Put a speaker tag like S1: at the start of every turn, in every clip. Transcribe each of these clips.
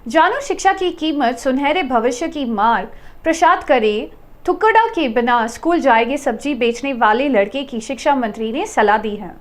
S1: जानो शिक्षा की कीमत, सुनहरे भविष्य की मार्ग प्रसाद करे। थुक्कड़ा के बिना स्कूल जाएगी सब्जी बेचने वाले लड़के की शिक्षा मंत्री ने सलाह दी है।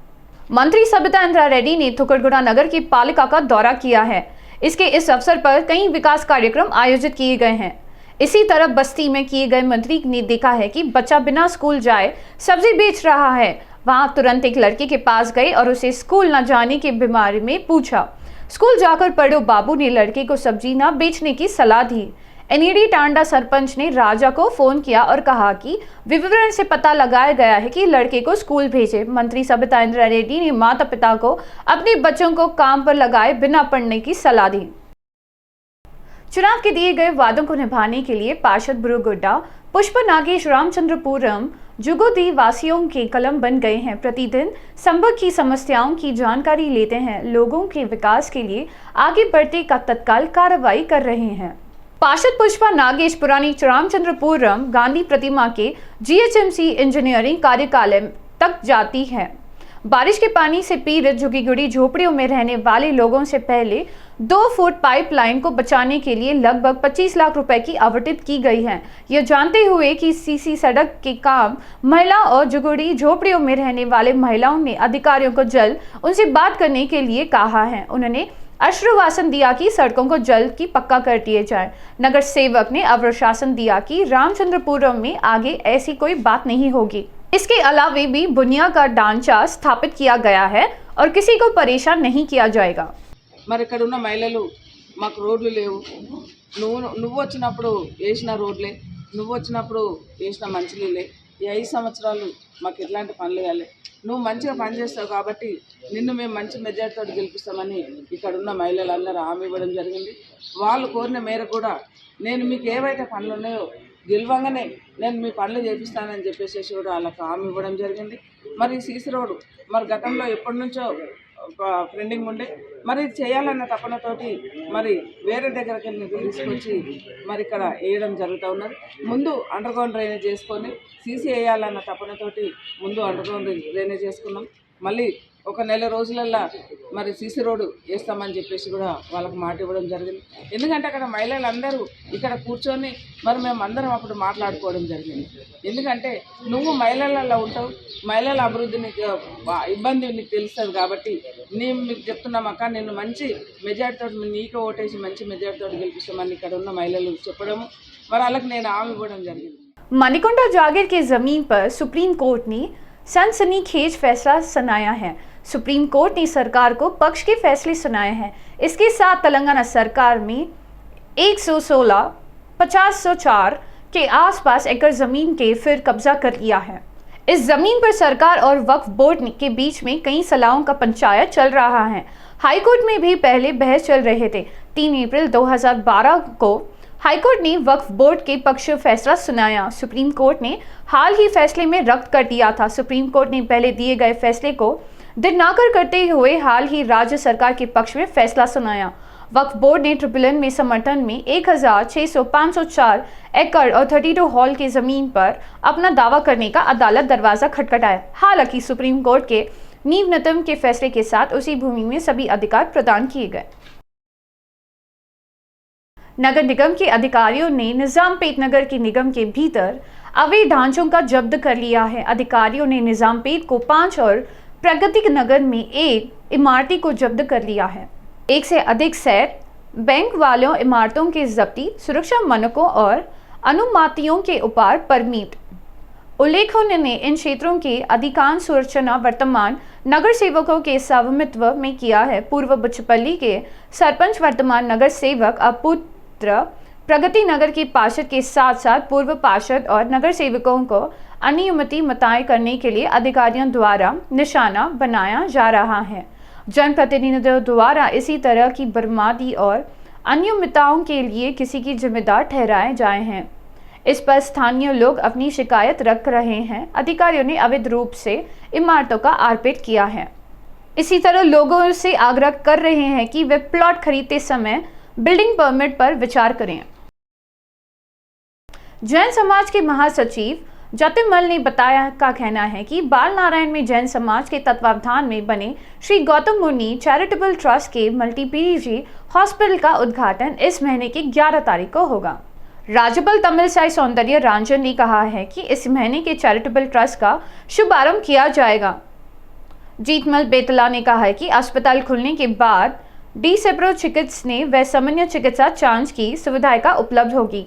S1: मंत्री सबिता इंद्रा रेड्डी ने थुक्कड़गुड़ा नगर की पालिका का दौरा किया है। इस अवसर पर कई विकास कार्यक्रम आयोजित किए गए हैं। इसी तरह बस्ती में किए गए मंत्री ने देखा है कि बच्चा बिना स्कूल जाए सब्जी बेच रहा है। वहां तुरंत एक लड़के के पास गए और उसे स्कूल न जाने के बारे में पूछा। स्कूल जाकर पढ़ो बाबू ने लड़के को सब्जी न बेचने की सलाह दी। एनईडी टांडा सरपंच ने राजा को फोन किया और कहा कि विवरण से पता लगाया गया है कि लड़के को स्कूल भेजे। मंत्री सबिता इंद्रा रेड्डी ने माता पिता को अपने बच्चों को काम पर लगाए बिना पढ़ने की सलाह दी। चुनाव के दिए गए वादों को निभाने के लिए पार्षद बुरुगुड्डा पुष्प नागेश रामचंद्रपुरम जुगोदी वासियों के कलम बन गए हैं। प्रतिदिन संभव की समस्याओं की जानकारी लेते हैं, लोगों के विकास के लिए आगे बढ़ते का तत्काल कार्रवाई कर रहे हैं। पार्षद पुष्पा नागेश पुरानी रामचंद्रपुरम गांधी प्रतिमा के जीएचएमसी इंजीनियरिंग कार्यकालय तक जाती है। बारिश के पानी से पीड़ित झुग्गी झोपड़ियों में रहने वाले लोगों से पहले 2 फुट पाइपलाइन को बचाने के लिए लगभग 25 लाख रुपए की आवंटित की गई है। यह जानते हुए कि सीसी सड़क के काम महिला और झुग्गी झोपड़ियों में रहने वाले महिलाओं ने अधिकारियों को जल्द उनसे बात करने के लिए कहा है। उन्होंने आश्वासन दिया कि सड़कों को जल्द की पक्का कर दिए जाए। नगर सेवक ने आश्वासन दिया कि रामचंद्रपुरम में आगे ऐसी कोई बात नहीं होगी। इसके अलावा भी बुनियाद का ढांचा स्थापित किया गया है और किसी को परेशान नहीं किया जाएगा।
S2: మరి ఇక్కడ ఉన్న మహిళలు మాకు రోడ్లు లేవు, నువ్వు వచ్చినప్పుడు వేసిన రోడ్లే, నువ్వు వచ్చినప్పుడు వేసిన మంచినీళ్ళే, ఈ 5 సంవత్సరాలు మాకు ఎట్లాంటి పనులు కాలే, నువ్వు మంచిగా పనిచేస్తావు కాబట్టి నిన్ను మేము మంచి మెజార్టీతో గెలిపిస్తామని ఇక్కడ ఉన్న మహిళలందరూ హామీ ఇవ్వడం జరిగింది। వాళ్ళు కోరిన మేరకు కూడా నేను మీకు ఏవైతే పనులు ఉన్నాయో గెలవంగానే నేను మీ పనులు చేపిస్తానని చెప్పేసి కూడా వాళ్ళకి హామీ ఇవ్వడం జరిగింది। మరి సీసీ రోడ్డు మరి గతంలో ఎప్పటి నుంచో ట్రెండింగ్ ఉండే, మరి చేయాలన్న తపనతోటి మరి వేరే దగ్గరికి వెళ్ళి తీసుకొచ్చి మరి ఇక్కడ వేయడం జరుగుతూ ఉన్నది। ముందు అండర్ గ్రౌండ్ డ్రైనేజ్ చేసుకొని సీసీ వేయాలన్న తపనతోటి ముందు అండర్ గ్రౌండ్ డ్రైనేజ్ చేసుకున్నాం। మళ్ళీ ఒక నెల రోజులల్లో మరి సీసీ రోడ్డు వేస్తామని చెప్పేసి కూడా వాళ్ళకి మాట ఇవ్వడం జరిగింది। ఎందుకంటే అక్కడ మహిళలందరూ ఇక్కడ కూర్చొని మరి మేము అందరం అప్పుడు మాట్లాడుకోవడం జరిగింది। ఎందుకంటే నువ్వు మహిళలలో ఉంటావు, మహిళల అభివృద్ధి నీకు ఇబ్బంది నీకు తెలుస్తుంది కాబట్టి నేను మీకు చెప్తున్నాం అక్క, నిన్ను మంచి మెజార్టీతో నీకు ఓటేసి మంచి మెజార్టీతో గెలిపిస్తామని ఇక్కడ ఉన్న మహిళలు చెప్పడము మరి వాళ్ళకి నేను హామీ ఇవ్వడం జరిగింది।
S1: मणिकुंडा जागीर की जमीन पर सुप्रीम कोर्ट ने सनसनीखेज फैसला सुनाया है। सुप्रीम कोर्ट ने सरकार को पक्ष के फैसले सुनाए हैं। इसके साथ तेलंगाना सरकार में 116,504 के आसपास एकड़ जमीन के फिर कब्जा कर लिया है। इस जमीन पर सरकार और वक्फ बोर्ड के बीच में कई सलाहों का पंचायत चल रहा है। हाईकोर्ट में भी पहले बहस चल रहे थे। 3 अप्रैल 2012 को हाईकोर्ट ने वक्फ बोर्ड के पक्ष फैसला सुनाया। सुप्रीम कोर्ट ने हाल ही फैसले में रद्द कर दिया था। सुप्रीम कोर्ट ने पहले दिए गए फैसले को दिनाकर करते हुए हाल ही राज्य सरकार के पक्ष में फैसला सुनाया। वक्फ बोर्ड ने ट्रिब्यूनल में समर्थन में 1,504 एकड़ और 32 हॉल की जमीन पर अपना दावा करने का अदालत दरवाजा खटखटाया। हालांकि सुप्रीम कोर्ट के न्यूनतम के फैसले के साथ उसी भूमि में सभी अधिकार प्रदान किए गए। नगर निगम के अधिकारियों ने निजामपेट नगर के निगम के भीतर अवैध ढांचों का जब्त कर लिया है। अधिकारियों ने निजामपेट को 5 और प्रगति नगर में 1 इमारती को जब्त कर लिया है। 1 से अधिक सैट बैंक वालों इमारतों की जब्ती, सुरक्षा मानकों और अनुमतियों के ऊपर परमिट। उल्लेखनीय ने इन क्षेत्रों के अधिकांश सुरक्षा वर्तमान नगर सेवकों के स्वामित्व में किया है। पूर्व बुचपल्ली के सरपंच वर्तमान नगर सेवक अपुत्र प्रगति नगर की पार्षद के साथ साथ पूर्व पार्षद और नगर सेवकों को अनियमित मताएं करने के लिए अधिकारियों द्वारा निशाना बनाया जा रहा है। जनप्रतिनिधियों द्वारा इसी तरह की बर्बादी और अनियमितताओं के लिए किसी की जिम्मेदार ठहराए जाए हैं। इस पर स्थानीय लोग अपनी शिकायत रख रहे हैं। अधिकारियों ने अवैध रूप से इमारतों का आरपेट किया है। इसी तरह लोगों से आग्रह कर रहे हैं कि वे प्लॉट खरीदते समय बिल्डिंग परमिट पर विचार करें। जैन समाज के महासचिव ज्योतिमल ने बताया का कहना है कि बाल नारायण में जैन समाज के तत्वावधान में बने श्री गौतम मुनि चैरिटेबल ट्रस्ट के मल्टीपीजी हॉस्पिटल का उद्घाटन इस महीने की 11 तारीख को होगा। राज्यपाल तमिलसाई सौंदर्य राजन ने कहा है कि इस महीने के चैरिटेबल ट्रस्ट का शुभारंभ किया जाएगा। जीतमल बेतला ने कहा है कि अस्पताल खुलने के बाद डी-सेप्रो चिकित्सा व सामान्य चिकित्सा जांच की सुविधाएं का उपलब्ध होगी।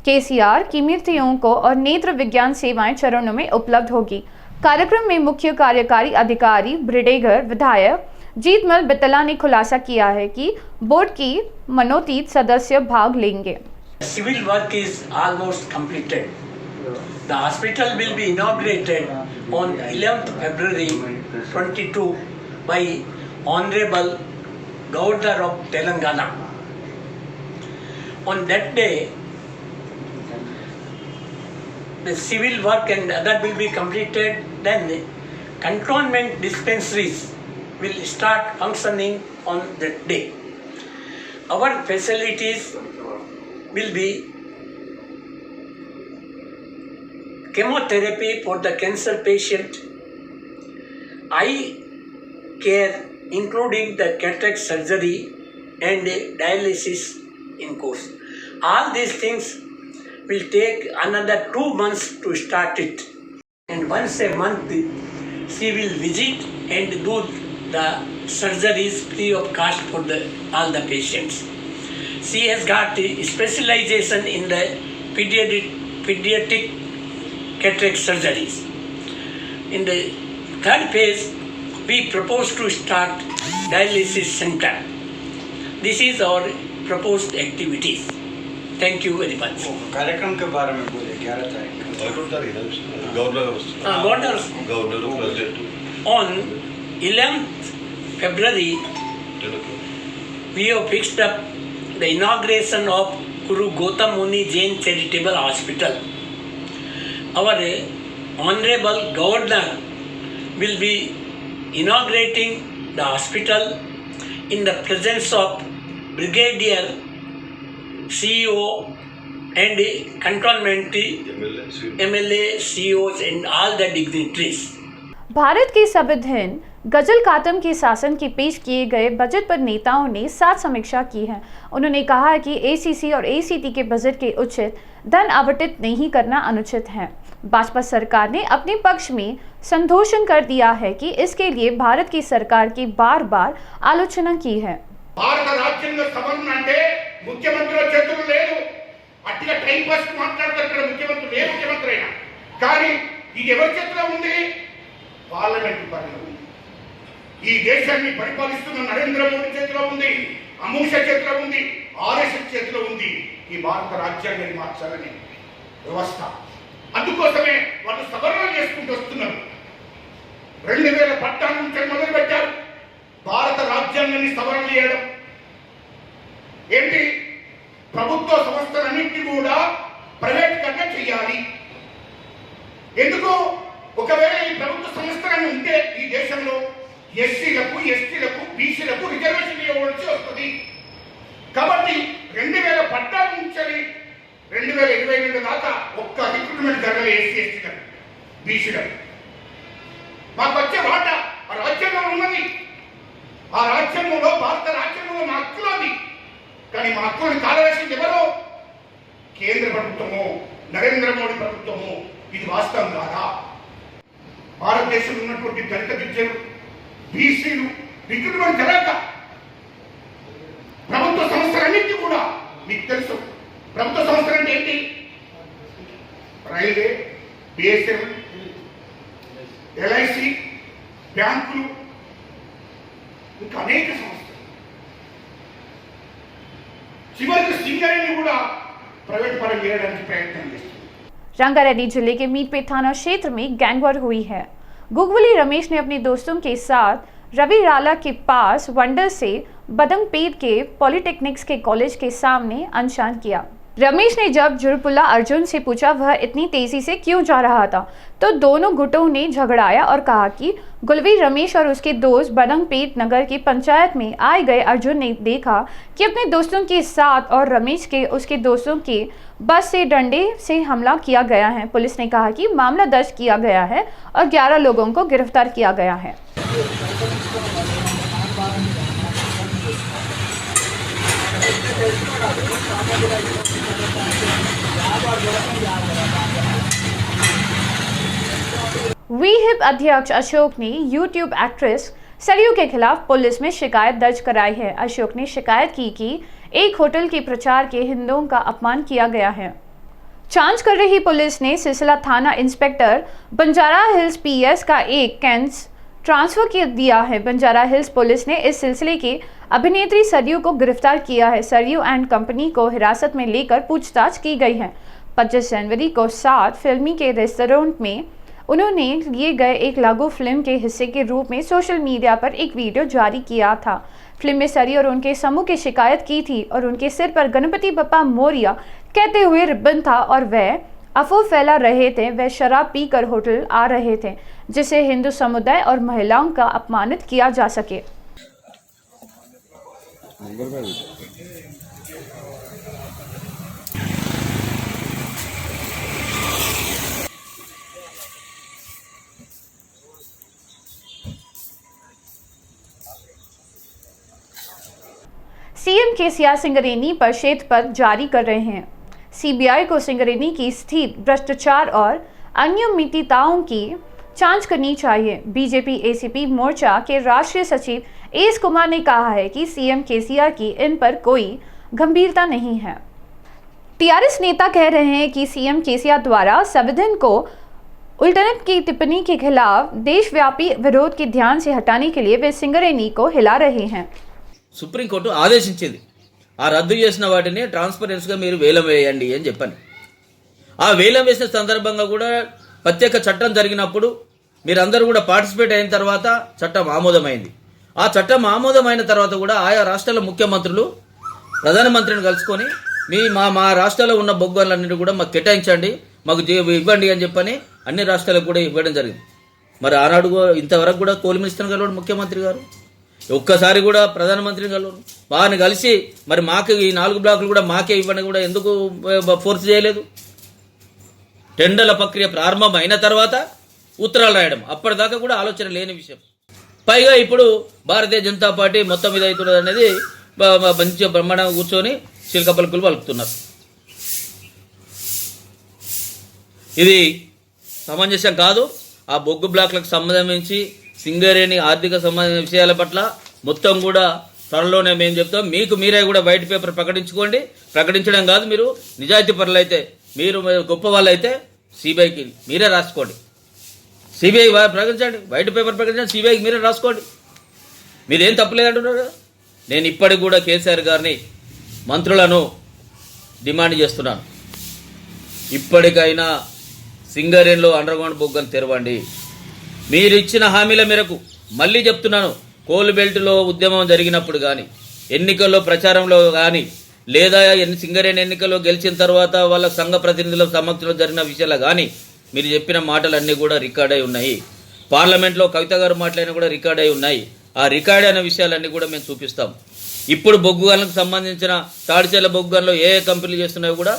S1: केसीआर की मृत्युओं को और नेत्र विज्ञान सेवाएं चरणों में उपलब्ध होगी। कार्यक्रम में मुख्य कार्यकारी अधिकारी ब्रिडेगर विधायक जीतमल बेतला ने खुलासा किया है कि बोर्ड की मनोतीत सदस्य भाग लेंगे।
S3: Civil work is almost completed. The hospital will be inaugurated on 11th February 22 by Honorable Governor of Telangana. On that day, the civil work and other will be completed. Then the cantonment dispensaries will start functioning on that day. Our facilities will be chemotherapy for the cancer patient, eye care including the cataract surgery and dialysis in course. All these things will take another 2 months to start it. And once a month she will visit and do the surgeries free of cost for all the patients. She has got specialization in the pediatric cataract surgeries. In the third phase, we propose to start dialysis center. This is our proposed activities. Thank you very much.
S4: कार्यक्रम के बारे में बोले 11 तारीख
S3: Governor on 11th February we have fixed up the inauguration of Guru Gautam Muni Jain Charitable Hospital. Our Honorable Governor will be inaugurating the hospital in the presence of Brigadier CEO and cantonment MLA, CEOs and all the dignitaries.
S1: Bharat के संविधान गजल कातम के शासन के पेश किए गए budget पर नेताओं ने साथ समीक्षा की है। उन्होंने कहा है कि एसीसी और एसीटी के बजट के उचित धन आवंटित नहीं करना अनुचित है। भाजपा सरकार ने अपने पक्ष में संतोषण कर दिया है कि इसके लिए भारत की सरकार की बार-बार आलोचना की है।
S5: భారత రాజ్యాంగ సవరణ అంటే ముఖ్యమంత్రి చేతులు లేదు, అట్టిగా టైం పాస్ మాట్లాడతారు ఇక్కడ ముఖ్యమంత్రి ఏ ముఖ్యమంత్రి అయినా, కానీ ఇది ఎవరి చేతిలో ఉంది? పార్లమెంట్ పరిధిలో ఉంది. ఈ దేశాన్ని పరిపాలిస్తున్న నరేంద్ర మోడీ చేతిలో ఉంది, అమిత్ షా చేతిలో ఉంది, ఆర్ఎస్ఎస్ చేతిలో ఉంది ఈ భారత రాజ్యాంగాన్ని మార్చాలని వ్యవస్థ. అందుకోసమే వాళ్ళు సవరణ చేసుకుంటూ వస్తున్నారు. 2014 నుంచి మొదలు పెట్టారు భారత రాజ్యాంగాన్ని సవరణ చేయడం. ఏంటి? ప్రభుత్వ సంస్థలన్నింటినీ కూడా ప్రైవేటీకరణ చేయాలి. ఎందుకు? ఒకవేళ ఈ ప్రభుత్వ సంస్థలన్నీ ఉంటే ఈ దేశంలో ఎస్సీలకు, ఎస్టీలకు, బీసీలకు రిజర్వేషన్ ఇవ్వవలసి వస్తుంది. కాబట్టి 2014 నుంచి 2022 దాకా ఒక్క రిక్రూట్మెంట్ జరగలేదు ఎస్సీ, ఎస్టీలకు, బీసీలకు. మాకు వచ్చే వాటా ఆ రాజ్యాంగంలో ఉన్నది. ఆ రాజ్యాంగంలో, భారత రాజ్యాంగంలో మా హక్కులు అది. కానీ మా హక్కులను కాలవేసింది ఎవరు? కేంద్ర ప్రభుత్వము, నరేంద్ర మోడీ ప్రభుత్వము. ఇది వాస్తవం కాదా? భారతదేశంలో ఉన్నటువంటి దళిత విద్యలు, బీసీలు రిక్రూట్మెంట్ జరగక ప్రభుత్వ సంస్థలన్నింటినీ కూడా మీకు తెలుసు. ప్రభుత్వ సంస్థలు అంటే ఏంటి? రైల్వే, బిఎస్ఎన్, ఎల్ఐసి, బ్యాంకులు, ఇంకా అనేక సంస్థలు. చివరికి సింగరేణి కూడా ప్రైవేట్ పరం చేయడానికి ప్రయత్నం చేస్తుంది.
S1: रंगारेड्डी जिले के मीरपेट थाना क्षेत्र में गैंगवार हुई है। गुगवली रमेश ने अपने दोस्तों के साथ रवि राला के पास वंडर से बदंगपेट के पॉलिटेक्निक्स के कॉलेज के सामने अनशन किया। रमेश ने जब जुरपुल्ला अर्जुन से पूछा वह इतनी तेजी से क्यों जा रहा था, तो दोनों गुटों ने झगड़ाया और कहा कि गुलवीर रमेश और उसके दोस्त बदंगपेट नगर की पंचायत में आए गए अर्जुन ने देखा कि अपने दोस्तों के साथ और रमेश के उसके दोस्तों के बस से डंडे से हमला किया गया है। पुलिस ने कहा कि मामला दर्ज किया गया है और 11 लोगों को गिरफ्तार किया गया है। वीहिप अध्यक्ष अशोक ने यूट्यूब एक्ट्रेस सरयू के खिलाफ पुलिस में शिकायत दर्ज कराई है। अशोक ने शिकायत की कि एक होटल के प्रचार के हिंदुओं का अपमान किया गया है। जांच कर रही पुलिस ने सिलसिला थाना इंस्पेक्टर बंजारा हिल्स पीएस का एक केस ट्रांसफर कर दिया है। बंजारा हिल्स पुलिस ने इस सिलसिले की अभिनेत्री सरयू को गिरफ्तार किया है। सरयू एंड कंपनी को हिरासत में लेकर पूछताछ की गई है। 25 जनवरी को 7 फिल्मी के रेस्टोरेंट में उन्होंने लिए गए एक लघु फिल्म के हिस्से के रूप में सोशल मीडिया पर एक वीडियो जारी किया था। फिल्म में सरयू और उनके समूह की शिकायत की थी और उनके सिर पर गणपति बप्पा मोरिया कहते हुए रिबन था और वह अफवाह फैला रहे थे। वह शराब पीकर होटल आ रहे थे जिससे हिंदू समुदाय और महिलाओं का अपमानित किया जा सके। सीएम केसीआर सिंगरेनी पर श्वेत पत्र जारी कर रहे हैं। सीबीआई को सिंगरेनी की स्थित भ्रष्टाचार और अनियमितताओं की जांच करनी चाहिए। बीजेपी एसीपी मोर्चा के राष्ट्रीय सचिव एस कुमार ने कहा है कि सीएम केसीआर की इन पर कोई गंभीरता नहीं है। टीआरएस नेता कह रहे हैं कि सीएम केसीआर द्वारा संविधान को उल्टने की टिप्पणी के खिलाफ देशव्यापी विरोध के ध्यान से हटाने के लिए वे सिंगरेनी को हिला रहे हैं।
S6: సుప్రీంకోర్టు ఆదేశించింది ఆ రద్దు చేసిన వాటిని ట్రాన్స్పరెన్స్గా మీరు వేలం వేయండి అని చెప్పని. ఆ వేలం వేసిన సందర్భంగా కూడా ప్రత్యేక చట్టం జరిగినప్పుడు మీరందరూ కూడా పార్టిసిపేట్ అయిన తర్వాత చట్టం ఆమోదమైంది. ఆ చట్టం ఆమోదమైన తర్వాత కూడా ఆయా రాష్ట్రాల ముఖ్యమంత్రులు ప్రధానమంత్రిని కలుసుకొని మా రాష్ట్రాల్లో ఉన్న బొగ్గులన్నింటినీ కూడా మాకు కేటాయించండి, మాకు ఇవ్వండి అని చెప్పని అన్ని రాష్ట్రాలకు కూడా ఇవ్వడం జరిగింది. మరి ఆనాడు ఇంతవరకు కూడా కోల్ మినిస్టర్ కలవడు ముఖ్యమంత్రి గారు, ఒక్కసారి కూడా ప్రధానమంత్రిని కలవరు. వారిని కలిసి మరి మాకు ఈ 4 బ్లాకులు కూడా మాకే ఇవ్వని కూడా ఎందుకు ఫోర్స్ చేయలేదు? టెండర్ల ప్రక్రియ ప్రారంభం అయిన తర్వాత ఉత్తరాలు రాయడం అప్పటిదాకా కూడా ఆలోచన లేని విషయం. పైగా ఇప్పుడు భారతీయ జనతా పార్టీ మొత్తం మీద అవుతున్నది అనేది మంచి బ్రహ్మాండంగా కూర్చొని చిలక పలుకులు పలుకుతున్నారు. ఇది సమంజసం కాదు. ఆ బొగ్గు బ్లాక్లకు సంబంధించి సింగరేణి ఆర్థిక సంబంధించిన విషయాల పట్ల మొత్తం కూడా త్వరలోనే మేము చెప్తాం. మీకు మీరే కూడా వైట్ పేపర్ ప్రకటించుకోండి. ప్రకటించడం కాదు, మీరు నిజాయితీ పరులు అయితే, మీరు గొప్ప వాళ్ళు అయితే సిబిఐకి మీరే రాసుకోండి. సిబిఐ ప్రకటించండి, వైట్ పేపర్ ప్రకటించండి, సిబిఐకి మీరే రాసుకోండి. మీరేం తప్పలేదంటున్నారు. నేను ఇప్పటికి కూడా కేసీఆర్ గారిని మంత్రులను డిమాండ్ చేస్తున్నాను, ఇప్పటికైనా సింగరేణిలో అండర్గ్రౌండ్ బొగ్గను తెరవండి. మీరు ఇచ్చిన హామీల మేరకు మళ్ళీ చెప్తున్నాను, కోల్ బెల్ట్లో ఉద్యమం జరిగినప్పుడు కానీ, ఎన్నికల్లో ప్రచారంలో కానీ, లేదా సింగరేణి ఎన్నికల్లో గెలిచిన తర్వాత వాళ్ళ సంఘ ప్రతినిధుల సమక్షంలో జరిగిన విషయాలు కానీ మీరు చెప్పిన మాటలన్నీ కూడా రికార్డ్ అయి ఉన్నాయి. పార్లమెంట్లో కవిత గారు మాట్లాడినా కూడా రికార్డ్ అయి ఉన్నాయి. ఆ రికార్డ్ అయిన విషయాలన్నీ కూడా మేము చూపిస్తాం. ఇప్పుడు బొగ్గు గనులకు సంబంధించిన తాడిచేళ్ల బొగ్గు గనులు ఏ కంపెనీలు చేస్తున్నాయో కూడా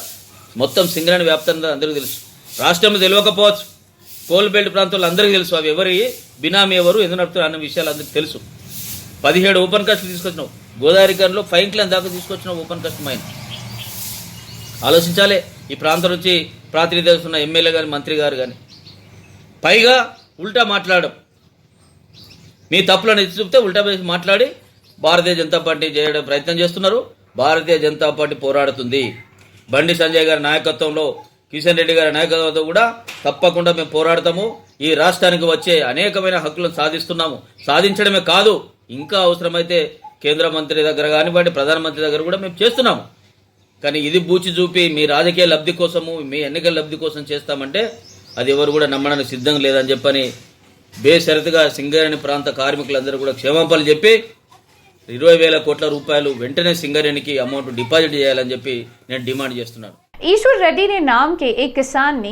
S6: మొత్తం సింగరేణి వ్యాప్తంగా అందరికీ తెలుసు. రాష్ట్రంలో తెలియకపోవచ్చు, కోల్ బెల్ట్ ప్రాంతాల్లో అందరికీ తెలుసు. అవి ఎవరి బినామీ ఎవరు, ఎందుకు నడుపుతారు అన్న విషయాలు అందరికీ తెలుసు. 17 ఓపెన్ కాస్ట్లు తీసుకొచ్చినావు, గోదావరి గన్లో 5 క్లాన్ దాకా తీసుకొచ్చినావు ఓపెన్ కాస్ట్ మైన్. ఆలోచించాలి. ఈ ప్రాంతం నుంచి ప్రాతినిధ్యం ఉన్న ఎమ్మెల్యే కానీ మంత్రి గారు కానీ. పైగా ఉల్టా మాట్లాడడం, మీ తప్పులను ఎత్తి చూపితే ఉల్టా వేసి మాట్లాడి భారతీయ జనతా పార్టీ చేయడం ప్రయత్నం చేస్తున్నారు. భారతీయ జనతా పార్టీ పోరాడుతుంది. బండి సంజయ్ గారి నాయకత్వంలో, కిషన్ రెడ్డి గారి నాయకత్వంతో కూడా తప్పకుండా మేము పోరాడతాము. ఈ రాష్ట్రానికి వచ్చే అనేకమైన హక్కులను సాధిస్తున్నాము. సాధించడమే కాదు, ఇంకా అవసరమైతే కేంద్ర మంత్రి దగ్గర కానివ్వండి, ప్రధానమంత్రి దగ్గర కూడా మేము చేస్తున్నాము. కానీ ఇది బూచి చూపి మీ రాజకీయ లబ్ధి కోసము, మీ ఎన్నికల లబ్ధి కోసం చేస్తామంటే అది ఎవరు కూడా నమ్మడానికి సిద్ధంగా లేదని చెప్పని బేషరతుగా సింగరేణి ప్రాంత కార్మికులందరూ కూడా క్షమాపణలు చెప్పి 20,000 కోట్ల రూపాయలు వెంటనే సింగరేణికి అమౌంట్ డిపాజిట్ చేయాలని చెప్పి నేను డిమాండ్ చేస్తున్నాను.
S1: ईश्वर रेड्डी ने नाम के एक किसान ने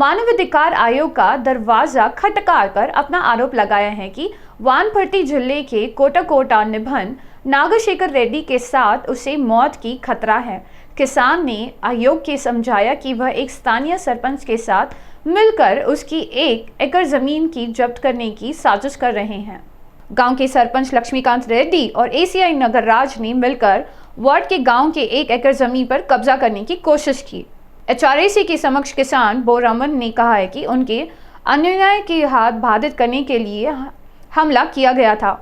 S1: मानवाधिकार आयोग का दरवाजा खटखटाकर अपना आरोप लगाया है कि वानपट्टी जिले के कोटाकोटा निबंध नागशेखर रेड्डी के साथ उसे मौत की खतरा है। किसान ने आयोग के समझाया कि वह एक स्थानीय सरपंच के साथ मिलकर उसकी 1 एकड़ जमीन की जब्त करने की साजिश कर रहे हैं। गांव के सरपंच लक्ष्मीकांत रेड्डी और एसीआई नगरराज ने मिलकर वार्ड के गांव के 1 एकड़ जमीन पर कब्जा करने की कोशिश की। HRAC के समक्ष किसान बोरामन ने कहा है कि उनके अन्याय के हाथ बाधित करने के लिए हमला किया गया था।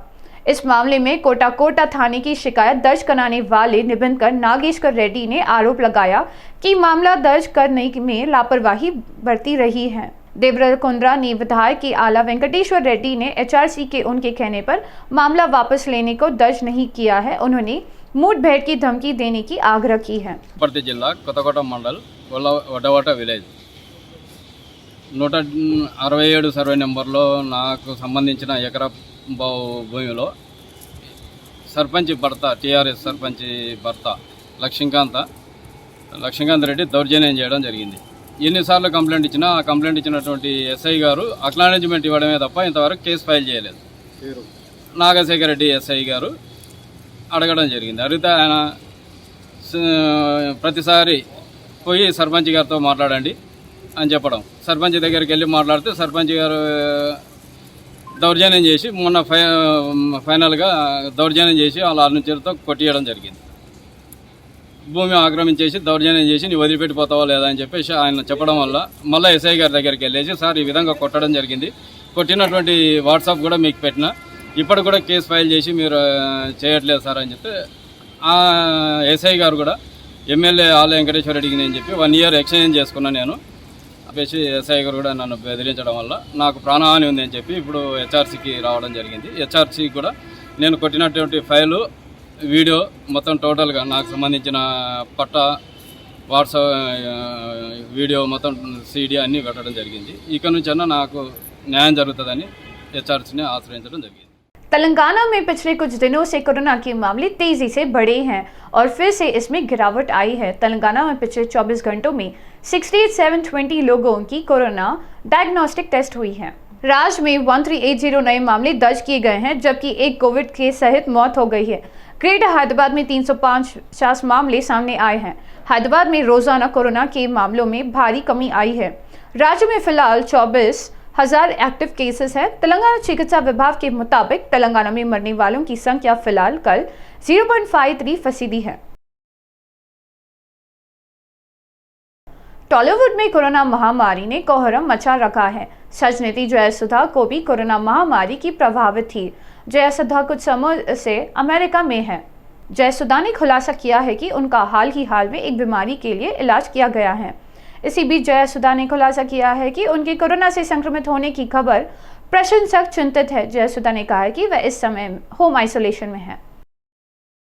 S1: इस मामले में कोटाकोटा थाने की शिकायत दर्ज कराने वाले निबंधकर नागेश्वर रेड्डी ने आरोप लगाया कि मामला दर्ज करने में लापरवाही बरती रही है। देवव्रत कुंद्रा ने विधायक के आला वेंकटेश्वर रेड्डी ने HRC के उनके कहने पर मामला वापस लेने को दर्ज नहीं किया है। उन्होंने मुठभेड़ की धमकी देने की आग्रह की है।
S7: వనపర్తి జిల్లా కొత్తకోట మండల్ వడ్డవాట విలేజ్ 167 సర్వే నెంబర్లో నాకు సంబంధించిన ఎకరా భూమిలో సర్పంచ్ భర్త టీఆర్ఎస్ సర్పంచ్ భర్త లక్ష్మీకాంత్ రెడ్డి దౌర్జన్యం చేయడం జరిగింది. ఎన్నిసార్లు కంప్లైంట్ ఇచ్చినా ఆ కంప్లైంట్ ఇచ్చినటువంటి ఎస్ఐ గారు అక్నాలెడ్జ్మెంట్ ఇవ్వడమే తప్ప ఇంతవరకు కేసు ఫైల్ చేయలేదు. నాగశేఖర్ రెడ్డి ఎస్ఐ గారు అడగడం జరిగింది. అడిగితే ఆయన ప్రతిసారి పోయి సర్పంచ్ గారితో మాట్లాడండి అని చెప్పడం, సర్పంచ్ దగ్గరికి వెళ్ళి మాట్లాడితే సర్పంచ్ గారు దౌర్జన్యం చేసి మొన్న ఫైనల్గా దౌర్జన్యం చేసి వాళ్ళ అనుచరులతో కొట్టియడం జరిగింది. భూమి ఆక్రమించేసి దౌర్జన్యం చేసి నీ వదిలిపెట్టిపోతావా లేదా అని చెప్పేసి ఆయన చెప్పడం వల్ల మళ్ళీ ఎస్ఐ గారి దగ్గరికి వెళ్ళేసి సార్ ఈ విధంగా కొట్టడం జరిగింది, కొట్టినటువంటి వాట్సాప్ కూడా మీకు పెట్టిన, ఇప్పుడు కూడా కేసు ఫైల్ చేసి మీరు చేయట్లేదు సార్ అని చెప్తే ఆ ఎస్ఐ గారు కూడా ఎమ్మెల్యే ఆల వెంకటేశ్వర రెడ్డికి నేను చెప్పి 1 ఇయర్ ఎక్స్చేంజ్ చేసుకున్నాను నేను చెప్పేసి ఎస్ఐ గారు కూడా నన్ను బెదిరించడం వల్ల నాకు ప్రాణహాని ఉంది అని చెప్పి ఇప్పుడు HRCకి రావడం జరిగింది. HRCకి కూడా నేను కొట్టినటువంటి ఫైలు వీడియో మొత్తం టోటల్గా నాకు సంబంధించిన పట్ట వాట్సాప్ వీడియో మొత్తం CD అన్నీ పెట్టడం జరిగింది. ఇక నుంచైనా నాకు న్యాయం జరుగుతుందని HRCని ఆశ్రయించడం జరిగింది.
S1: तेलंगाना में पिछले कुछ दिनों से कोरोना के मामले तेजी से बढ़े हैं और फिर से इसमें गिरावट आई है। तेलंगाना में पिछले 24 घंटों में 68,720 लोगों की कोरोना डायग्नोस्टिक टेस्ट हुई है। राज्य में 1380 नए मामले दर्ज किए गए हैं, जबकि एक कोविड के सहित मौत हो गई है। ग्रेटर हैदराबाद में 350 मामले सामने आए हैं। हैदराबाद में रोजाना कोरोना के मामलों में भारी कमी आई है। राज्य में फिलहाल 24,000 एक्टिव केसेस हैं। तेलंगाना चिकित्सा विभाग के मुताबिक तेलंगाना में मरने वालों की संख्या फिलहाल कल 0.53% है। टॉलीवुड में कोरोना महामारी ने कोहराम मचा रखा है। सचनेत्री जयसुधा को भी कोरोना महामारी की प्रभावित थी। जयसुधा कुछ समय से अमेरिका में है। जयसुधा ने खुलासा किया है कि उनका हाल ही में एक बीमारी के लिए इलाज किया गया है। इसी बीच जयसुधा ने खुलासा किया है कि उनके कोरोना से संक्रमित होने की खबर प्रशंसक चिंतित है। जयसुधा ने कहा है कि वह इस समय होम आइसोलेशन में है।